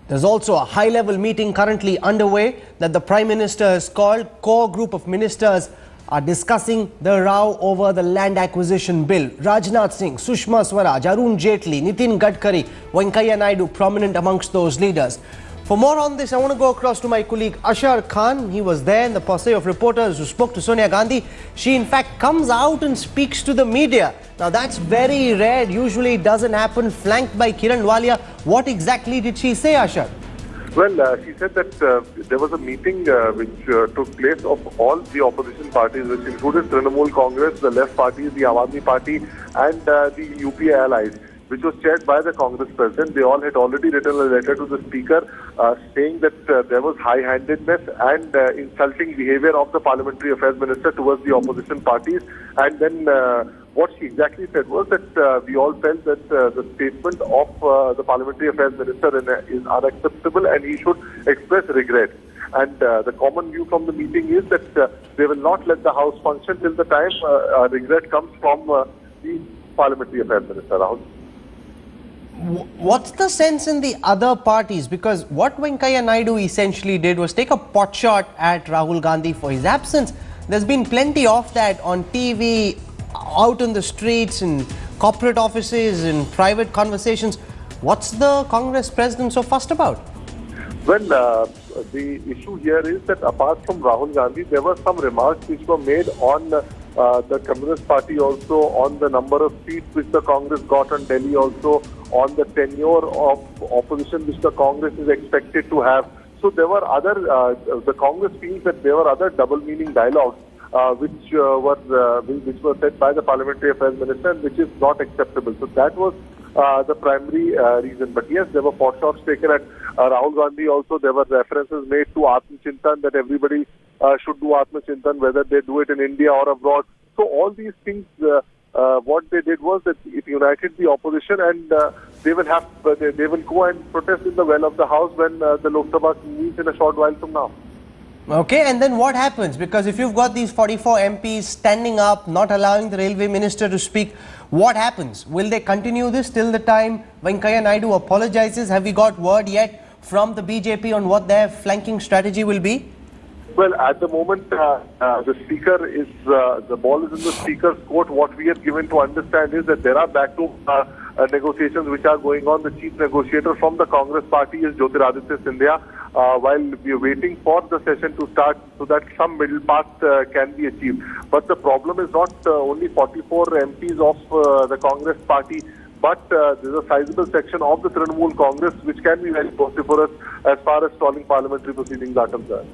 There's also a high-level meeting currently underway that the Prime Minister has called. Core group of ministers are discussing the row over the land acquisition bill. Rajnath Singh, Sushma Swaraj, Arun, Jaitley, Nithin, Gadkari, Venkaiah Naidu prominent amongst those leaders. For more on this, I want to go across to my colleague Ashar Khan. He was there in the posse of reporters who spoke to Sonia Gandhi. She in fact comes out and speaks to the media. Now that's very rare. Usually it doesn't happen. Flanked by Kiran Walia. What exactly did she say, Ashar? Well, she said that there was a meeting which took place of all the opposition parties, which included Trinamool Congress, the left parties, the Aam Aadmi Party and the UPA allies, which was chaired by the Congress president. They all had already written a letter to the speaker saying that there was high-handedness and insulting behavior of the parliamentary affairs minister towards the opposition parties. And then what she exactly said was that we all felt that the statement of the parliamentary affairs minister is unacceptable and he should express regret. And the common view from the meeting is that they will not let the House function till the time regret comes from the parliamentary affairs minister, Rahul. What's the sense in the other parties? Because what Venkaiah Naidu essentially did was take a pot shot at Rahul Gandhi for his absence. There's been plenty of that on TV, out in the streets, in corporate offices, in private conversations. What's the Congress president so fussed about? Well, the issue here is that apart from Rahul Gandhi, there were some remarks which were made on the Communist Party also, on the number of seats which the Congress got on Delhi also, on the tenure of opposition which the Congress is expected to have. So there were other, the Congress feels that there were other double meaning dialogues which were said by the parliamentary affairs minister, and which is not acceptable. So that was the primary reason. But yes, there were pot shots taken at Rahul Gandhi also. There were references made to Atma Chintan, that everybody should do Atma Chintan, whether they do it in India or abroad. So all these things, what they did was that it united the opposition, and they will go and protest in the well of the House when the Lok Sabha meets in a short while from now. Okay, and then what happens? Because if you've got these 44 MPs standing up, not allowing the railway minister to speak, what happens? Will they continue this till the time Venkaiah Naidu apologizes? Have we got word yet from the BJP on what their flanking strategy will be? Well, at the moment, the speaker is, the ball is in the speaker's court. What we are given to understand is that there are backroom negotiations which are going on. The chief negotiator from the Congress party is Jyotiraditya Scindia, while we are waiting for the session to start so that some middle path can be achieved. But the problem is not only 44 MPs of the Congress party, but there's a sizable section of the Trinamool Congress which can be very vociferous as far as stalling parliamentary proceedings are concerned.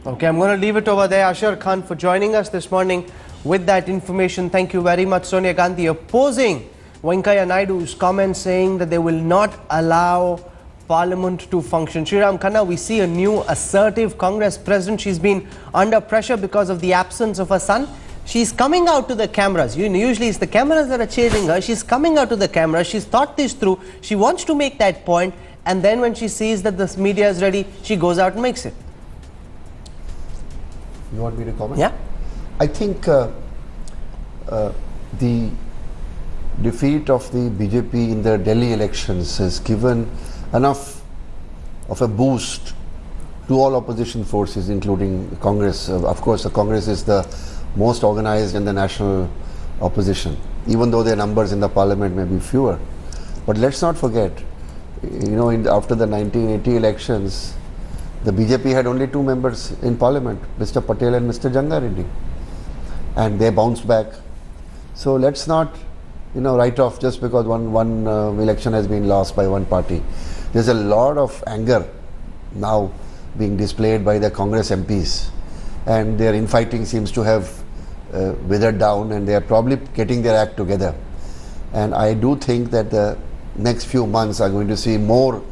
Okay, I'm going to leave it over there. Ashar Khan for joining us this morning with that information. Thank you very much. Sonia Gandhi opposing Venkaiah Naidu's comments, saying that they will not allow Parliament to function. Sriram Khanna, we see a new assertive Congress president. She's been under pressure because of the absence of her son. She's coming out to the cameras. Usually it's the cameras that are chasing her. She's coming out to the cameras. She's thought this through. She wants to make that point. And then when she sees that the media is ready, she goes out and makes it. You want me to comment? Yeah. I think the defeat of the BJP in the Delhi elections has given enough of a boost to all opposition forces, including Congress. Of course, the Congress is the most organized in the national opposition, even though their numbers in the parliament may be fewer. But let's not forget, after the 1980 elections, the BJP had only 2 members in parliament, Mr. Patel and Mr. Janga Reddy, and they bounced back. So let's not, write off just because one election has been lost by one party. There's a lot of anger now being displayed by the Congress MPs, and their infighting seems to have withered down, and they are probably getting their act together. And I do think that the next few months are going to see more,